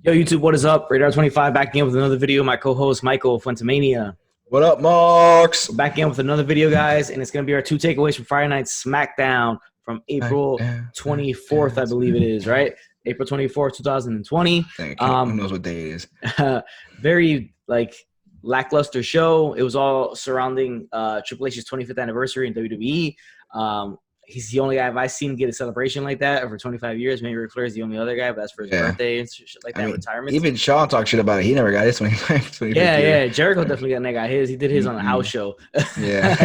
Yo, YouTube, what is up? Radar25 back again with another video. My co-host, Michael Fuentemania. What up, Marks? We're back again with another video, guys, and it's going to be our two takeaways from Friday Night SmackDown from April 24th, I believe it is, right? April 24th, 2020. Who knows what day it is? Very, lackluster show. It was all surrounding Triple H's 25th anniversary in WWE. He's the only guy I've seen get a celebration like that over 25 years. Maybe Ric Flair is the only other guy, but that's for his birthday and shit like that, retirement. Even Shawn talked shit about it. He never got his 25th year. Yeah. Jericho definitely got his. He did his on a house show. Yeah.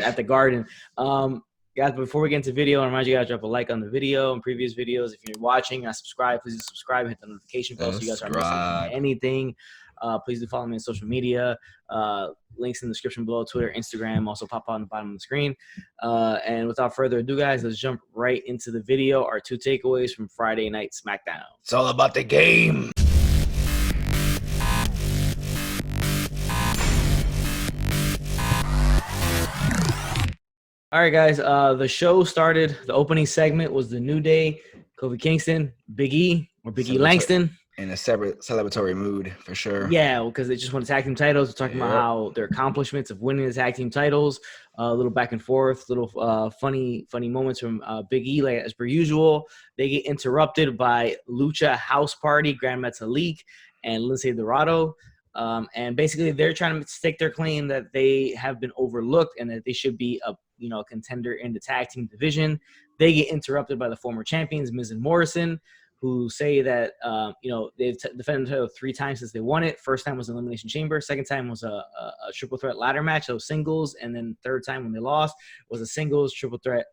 At the Garden. Guys, before we get into video, I remind you guys to drop a like on the video and previous videos. If you're watching, subscribe. Please subscribe. Hit the notification bell so you guys aren't missing anything. Please do follow me on social media. Links in the description below, Twitter, Instagram, also pop on the bottom of the screen. And without further ado, guys, let's jump right into the video. Our two takeaways from Friday Night SmackDown. It's all about the game. All right, guys, the show started. The opening segment was the New Day, Kofi Kingston, Big E, or Big E Langston. In a separate celebratory mood, for sure. Yeah, because they just won the tag team titles. We're talking about how their accomplishments of winning the tag team titles, a little back and forth, little funny moments from Big E, like as per usual. They get interrupted by Lucha House Party, Grand Metalik, and Lince Dorado. And basically, they're trying to stake their claim that they have been overlooked and that they should be a contender in the tag team division. They get interrupted by the former champions, Miz and Morrison, who say that, they've defended the title 3 times since they won it. First time was Elimination Chamber. Second time was a triple threat ladder match. That was singles. And then third time when they lost was a singles triple threat.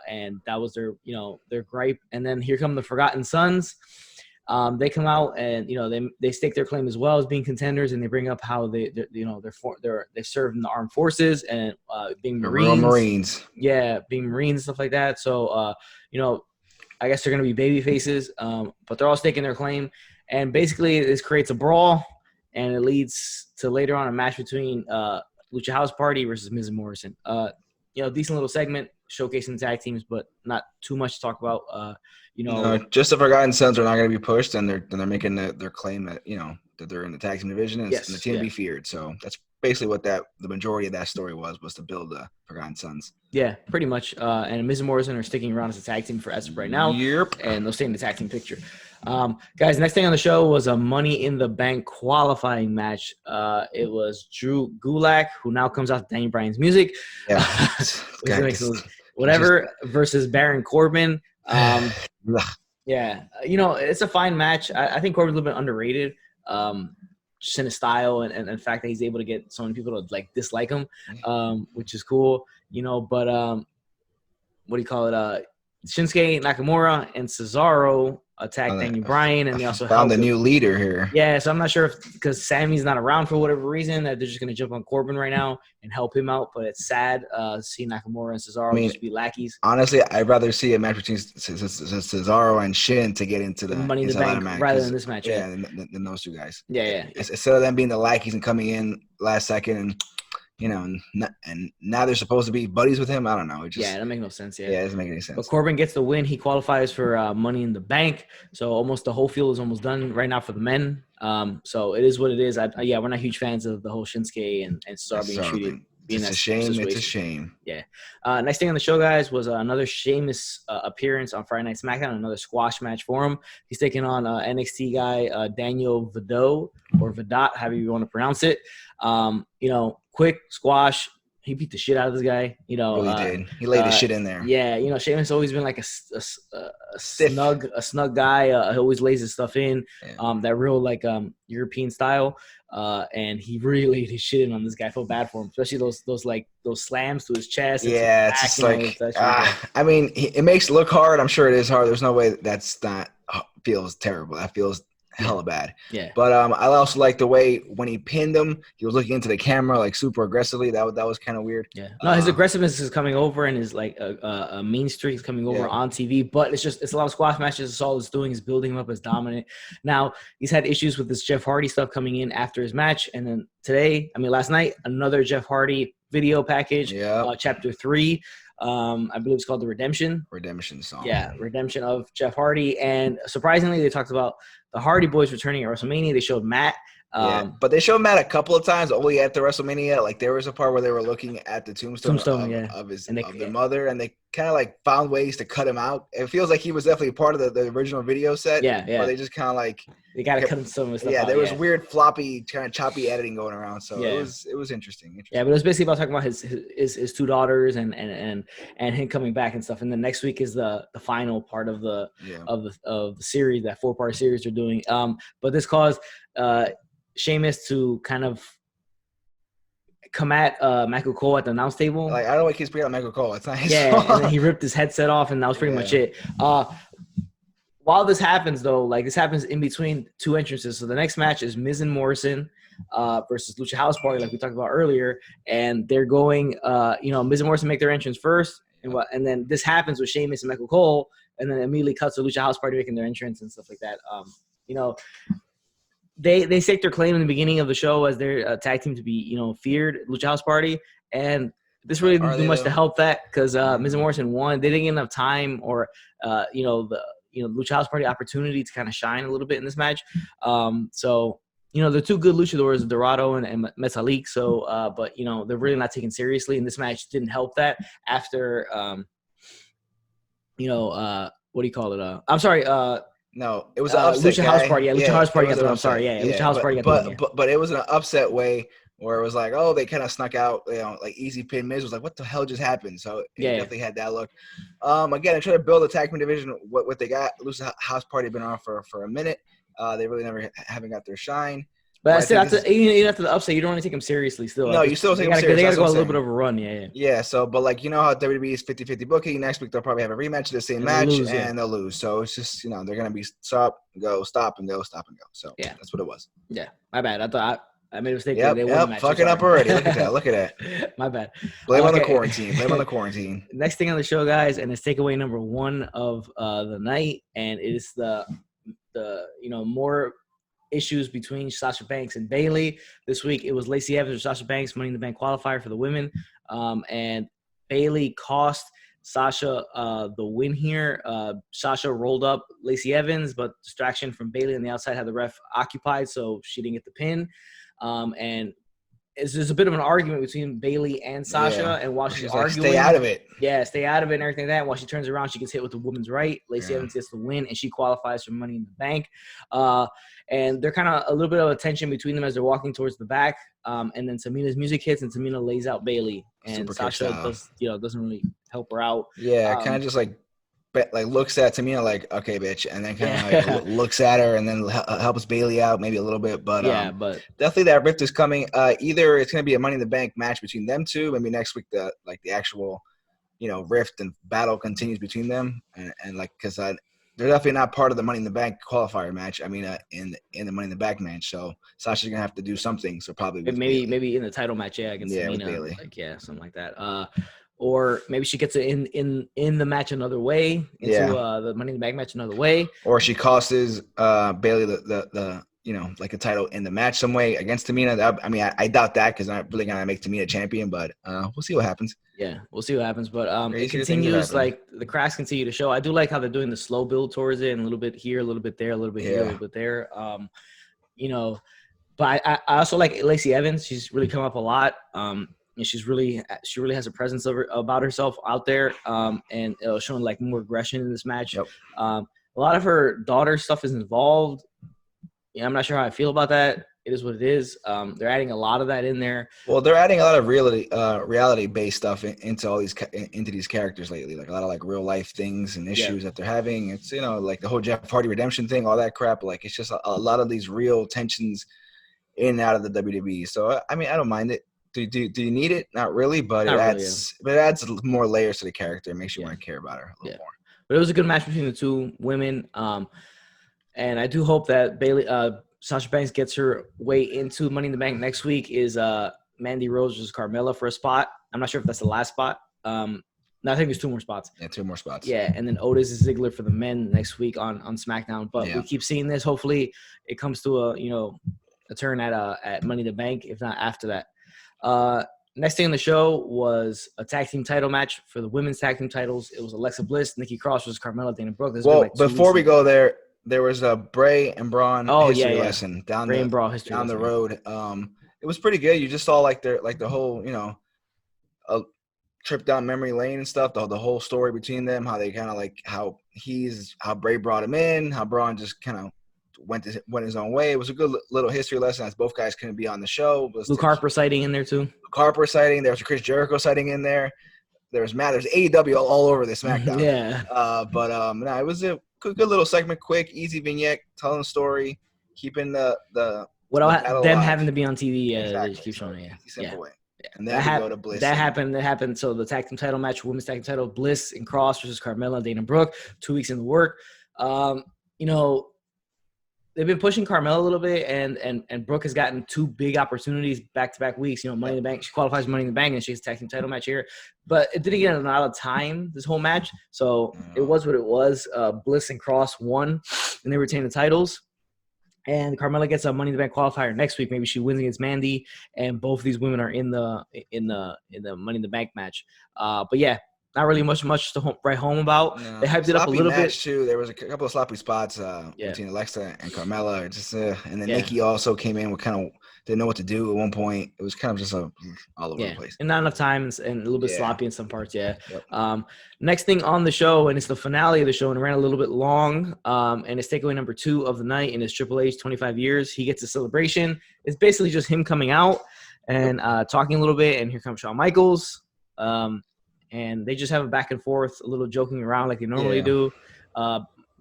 And that was their gripe. And then here come the Forgotten Sons. They come out and, they stake their claim as well as being contenders. And they bring up how they served in the armed forces and being Marines. Yeah, being Marines and stuff like that. So, I guess they're going to be baby faces, but they're all staking their claim. And basically, this creates a brawl, and it leads to later on a match between Lucha House Party versus Miz and Morrison. Decent little segment showcasing the tag teams, but not too much to talk about. Just the Forgotten Sons are not going to be pushed, and they're making their claim that that they're in the tag team division and, and the team to be feared. So that's basically what the majority of that story was to build the Forgotten Sons. Yeah, pretty much. And Miz and Morrison are sticking around as a tag team for as of right now. Yep. And they'll stay in the tag team picture. Guys, next thing on the show was a Money in the Bank qualifying match. It was Drew Gulak, who now comes out to Daniel Bryan's music. Yeah. Versus Baron Corbin. Yeah. It's a fine match. I think Corbin's a little bit underrated. Just in his style and the fact that he's able to get so many people to dislike him, which is cool, but what do you call it? Shinsuke Nakamura and Cesaro attacked Daniel Bryan, and they also found a new leader here. Yeah, so I'm not sure if because Sammy's not around for whatever reason that they're just gonna jump on Corbin right now and help him out. But it's sad to see Nakamura and Cesaro just be lackeys. Honestly, I'd rather see a match between Cesaro and Shin to get into the Money in the Bank rather than this match. Yeah, than those two guys. Yeah. Instead of them being the lackeys and coming in last second and. And now they're supposed to be buddies with him. I don't know. That makes no sense. Yeah, it doesn't make any sense. But Corbin gets the win. He qualifies for Money in the Bank. So almost the whole field is almost done right now for the men. So it is what it is. We're not huge fans of the whole Shinsuke and Cesaro being treated. It's a shame. It's a shame. Yeah. Next thing on the show, guys, was another Sheamus appearance on Friday Night SmackDown. Another squash match for him. He's taking on NXT guy Daniel Vidot or Vidot, however you want to pronounce it. Quick squash. He beat the shit out of this guy. Really did. He laid his shit in there. Yeah. Sheamus has always been like a snug guy. He always lays his stuff in. Yeah. That real European style. And he really laid his shit in on this guy. I feel bad for him, especially those slams to his chest. Yeah, it's just it makes it look hard. I'm sure it is hard. There's no way that's not feels terrible. That feels hella bad. Yeah. But I also like the way when he pinned him, he was looking into the camera super aggressively. That was kind of weird. Yeah. No, his aggressiveness is coming over, and his a mean streak is coming over on TV. But it's a lot of squash matches. It's all it's doing is building him up as dominant. Now he's had issues with this Jeff Hardy stuff coming in after his match, and then last night another Jeff Hardy video package. Yeah. Chapter 3. I believe it's called the Redemption song. Yeah, Redemption of Jeff Hardy. And surprisingly, they talked about the Hardy Boys returning at WrestleMania. They showed Matt. But they showed Matt a couple of times only at the WrestleMania. Like there was a part where they were looking at the tombstone of their mother, and they kind of like found ways to cut him out. It feels like he was definitely part of the original video set. Yeah. But they just kind of like they got to cut some of his stuff out. There was weird floppy kind of choppy editing going around. So it was interesting. Yeah, but it was basically about talking about his two daughters and him coming back and stuff. And then next week is the final part of the series, that 4-part series they're doing. But this caused Sheamus to kind of come at Michael Cole at the announce table. Like, I don't know why he keeps bringing up Michael Cole. It's not his fault. And then he ripped his headset off, and that was pretty much it. While this happens, though, like this happens in between two entrances. So the next match is Miz and Morrison versus Lucha House Party, like we talked about earlier. And they're going, Miz and Morrison make their entrance first. And then this happens with Sheamus and Michael Cole. And then immediately cuts to Lucha House Party making their entrance and stuff like that. They stake their claim in the beginning of the show as their tag team to be, feared, Lucha House Party. And this really didn't do much to help that because Miz and Morrison won. They didn't get enough time or, Lucha House Party opportunity to kind of shine a little bit in this match. They're two good luchadors, Dorado and Metalik. So, but, they're really not taken seriously. And this match didn't help that after, what do you call it? I'm sorry. No, it was an upset. Lucha House Party. Yeah, Lucha House Party got the win. I'm sorry. Lucha House Party got the win. But it was an upset way where it was like, oh, they kind of snuck out, like easy pin. Miz was like, what the hell just happened? So it definitely had that look. Again, I try to build a tag team division. What they got, Lucha House Party been on for a minute. They really haven't got their shine. But still, even after the upset, you don't want to take them seriously still. No, you still take them seriously. They got to go a little bit of a run, Yeah, so, but like, how WWE is 50-50 booking. Next week, they'll probably have a rematch of the same match, and they'll lose. So it's just, they're going to be stop and go. So that's what it was. Yeah, my bad. I thought I made a mistake. They won the match. Fucking up already. Look at that. My bad. Blame on the quarantine. Next thing on the show, guys, and it's takeaway number 1 of the night, and it is the more issues between Sasha Banks and Bayley. This week it was Lacey Evans or Sasha Banks, Money in the Bank qualifier for the women. And Bayley cost Sasha the win here. Sasha rolled up Lacey Evans, but distraction from Bayley on the outside had the ref occupied, so she didn't get the pin. And there's a bit of an argument between Bayley and Sasha, and while she's arguing, stay out of it. Yeah, stay out of it and everything like that. While she turns around, she gets hit with the woman's right. Lacey Evans gets the win, and she qualifies for Money in the Bank. And they're kind of a little bit of a tension between them as they're walking towards the back. And then Tamina's music hits, and Tamina lays out Bayley, and Super Sasha doesn't really help her out. Yeah, kind of just like looks at Tamina like, okay, bitch, and then kind of looks at her and then helps Bayley out maybe a little bit. But but definitely that rift is coming. Either it's going to be a Money in the Bank match between them two. Maybe next week the actual rift and battle continues between them, and because they're definitely not part of the Money in the Bank qualifier match. I mean, in the Money in the Bank match. So Sasha's gonna have to do something. So probably maybe in the title match, against Tamina, with Bayley. Something like that. Or maybe she gets it in the match another way, into the Money in the Bank match another way. Or she costs Bayley the like a title in the match some way against Tamina. I doubt that because I'm not really gonna make Tamina champion, but we'll see what happens. Yeah, we'll see what happens. But it continues, like the cracks continue to show. I do like how they're doing the slow build towards it, and a little bit here, a little bit there, a little bit here, a little bit there. But I also like Lacey Evans. She's really come up a lot. And she really has a presence about herself out there, and showing like more aggression in this match. Yep. A lot of her daughter stuff is involved. I'm not sure how I feel about that. It is what it is. They're adding a lot of that in there. Well, they're adding a lot of reality-based stuff into these characters lately, like a lot of like real life things and issues that they're having. It's like the whole Jeff Hardy redemption thing, all that crap. Like it's just a lot of these real tensions in and out of the WWE. So I don't mind it. Do you need it? Not really, but it adds more layers to the character. It makes you want to care about her a little more. But it was a good match between the two women. And I do hope that Sasha Banks gets her way into Money in the Bank next week. Is Mandy Rose versus Carmella for a spot. I'm not sure if that's the last spot. No, I think there's 2 more spots. Yeah, 2 more spots. Yeah, and then Otis and Ziggler for the men next week on SmackDown. But we keep seeing this. Hopefully, it comes to a turn at Money in the Bank. If not after that. Next thing on the show was a tag team title match for the women's tag team titles. It was Alexa Bliss, Nikki Cross versus Carmella, Dana Brooke. Well, before we go there, there was a Bray and Braun history lesson down the road. It was pretty good. You just saw like the whole, a trip down memory lane and stuff. The whole story between them, how they kind of like how Bray brought him in, how Braun just kind of went his own way. It was a good little history lesson as both guys couldn't be on the show. Luke Harper sighting in there too. Luke Harper sighting. There was a Chris Jericho sighting in there. There's AEW all over the SmackDown. Yeah. No, it was a good little segment, quick, easy vignette, telling the story, keeping the without them having to be on TV. They just keep showing it. Simple way. And then we go to Bliss. That happened. So the tag team title match, women's tag team title, Bliss and Cross versus Carmella and Dana Brooke. 2 weeks in the work. They've been pushing Carmella a little bit, and Brooke has gotten 2 big opportunities back-to-back weeks. Money in the Bank. She qualifies for Money in the Bank, and she has a tag team title match here. But it didn't get a lot of time, this whole match. So it was what it was. Bliss and Cross won, and they retained the titles. And Carmella gets a Money in the Bank qualifier next week. Maybe she wins against Mandy, and both of these women are in the Money in the Bank match. But yeah. Not really much to write home about. No. They hyped it up a little bit. Too. There was a couple of sloppy spots between Alexa and Carmella. And then Nikki also came in with kind of didn't know what to do at one point. It was kind of just all over the place. And not enough time and a little bit sloppy in some parts, Yep. Next thing on the show, and it's the finale of the show, and it ran a little bit long, and it's takeaway number 2 of the night, and it's Triple H, 25 years. He gets a celebration. It's basically just him coming out and talking a little bit, and here comes Shawn Michaels. And they just have a back and forth, a little joking around like they normally do.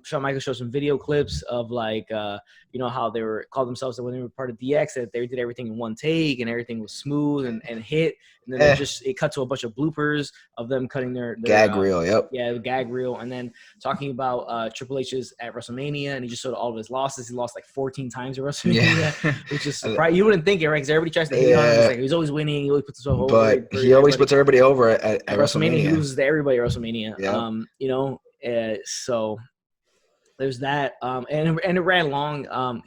Shawn Michaels showed some video clips of how they called themselves when they were part of DX, that they did everything in one take and everything was smooth and hit. And then it cut to a bunch of bloopers of them cutting their gag reel. Yep. Yeah, the gag reel. And then talking about Triple H's at WrestleMania, and he just showed all of his losses. He lost like 14 times at WrestleMania, which is surprising. You wouldn't think it, right? Because everybody tries to hate on him. Like, he's always winning. He always puts himself over. But he always puts everybody over at WrestleMania. He loses to everybody at WrestleMania. Yep. So there's that. And it ran long.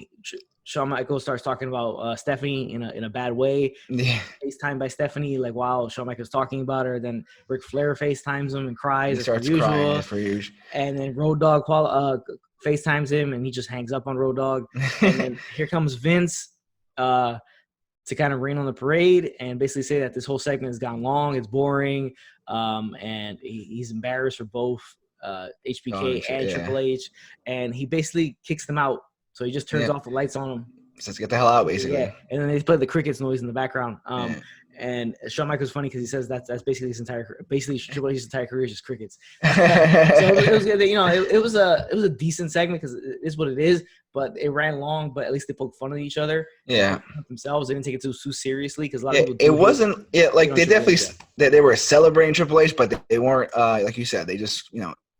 Shawn Michaels starts talking about Stephanie in a bad way. Yeah. FaceTime by Stephanie, like while Shawn Michaels talking about her. Then Ric Flair FaceTimes him and cries. He starts crying as per usual. And then Road Dogg FaceTimes him, and he just hangs up on Road Dogg. And then here comes Vince to kind of rain on the parade and basically say that this whole segment has gone long, it's boring, and he's embarrassed for both HBK and Triple H, and he basically kicks them out. So he just turns off the lights on them. Says get the hell out, basically. Yeah, and then they play the crickets noise in the background. And Shawn Michaels funny because he says that's basically Triple H's entire career is just crickets. So it was a decent segment because it is what it is. But it ran long, but at least they poked fun at each other. Yeah, themselves. They didn't take it too seriously because a lot of people. It wasn't. Yeah, like they definitely they were celebrating Triple H, but they weren't. Like you said, they just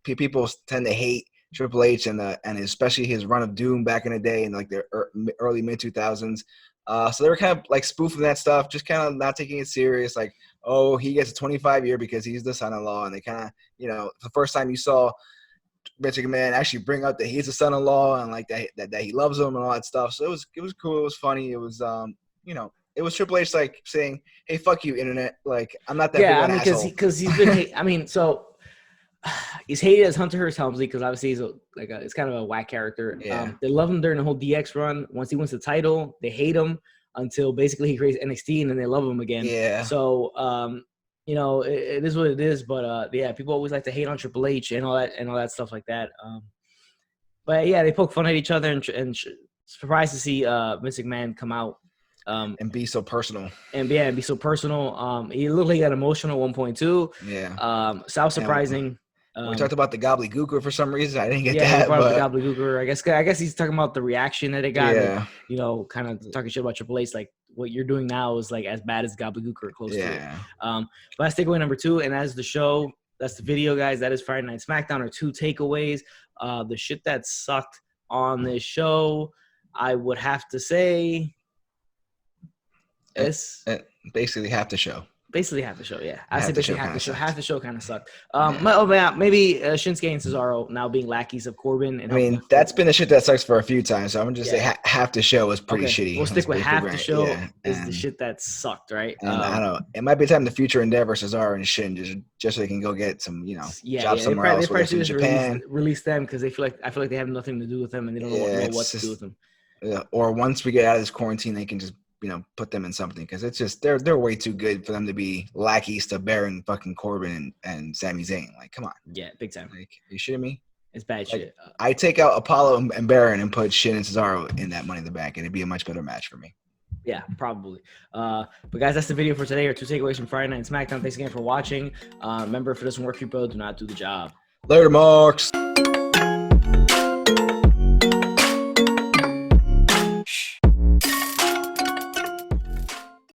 people tend to hate Triple H and especially his run of doom back in the day in like the early mid 2000s. So they were kind of like spoofing that stuff, just kind of not taking it serious. Like, oh, he gets a 25-year because he's the son-in-law, and they kind of, the first time you saw Vince McMahon actually bring up that he's a son-in-law and like that he loves him and all that stuff. So it was cool. It was funny. It was it was Triple H like saying, "Hey, fuck you, internet. Like, I'm not that big of an asshole." because he's been. So. He's hated as Hunter Hearst Helmsley because obviously he's it's kind of a whack character. Yeah. They love him during the whole DX run. Once he wins the title, they hate him until basically he creates NXT, and then they love him again. Yeah. So it is what it is. But people always like to hate on Triple H and all that stuff like that. But yeah, they poke fun at each other and surprised to see Vince McMahon come out. And be so personal. And be so personal. He looked like he got emotional at one point too. Yeah. So surprising. We talked about the gobbledygooker for some reason. I didn't get that. Yeah, the gobbledygooker. I guess he's talking about the reaction that it got. Yeah. And, kind of talking shit about Triple H. Like what you're doing now is like as bad as gobbledygooker, close to it. But that's takeaway number 2. And as the show, that's the video, guys. That is Friday Night SmackDown. Are 2 takeaways. The shit that sucked on this show, I would have to say, basically half the show. Basically half the show, yeah. I said basically half the show. Half the show kind of sucked. Maybe Shinsuke and Cesaro now being lackeys of Corbin. And I mean, that's been the shit that sucks for a few times. So I'm gonna just say half the show was pretty shitty. We'll stick with half the show is the shit that sucked, right? And I don't know. It might be time the future endeavor Cesaro and Shin just so they can go get some, jobs somewhere else. They probably in Japan. Release them because I feel like they have nothing to do with them and they don't know what to do with them. Yeah. Or once we get out of this quarantine, they can just put them in something because it's just they're way too good for them to be lackeys to Baron, fucking Corbin, and Sami Zayn. Like, come on. Yeah, big time. Like, you shitting me? It's bad shit. I take out Apollo and Baron and put Shin and Cesaro in that Money in the Bank, and it'd be a much better match for me. Yeah, probably. But guys, that's the video for today. Or 2 takeaways from Friday Night SmackDown. Thanks again for watching. Remember, if it doesn't work for you, bro, do not do the job. Later, Marks.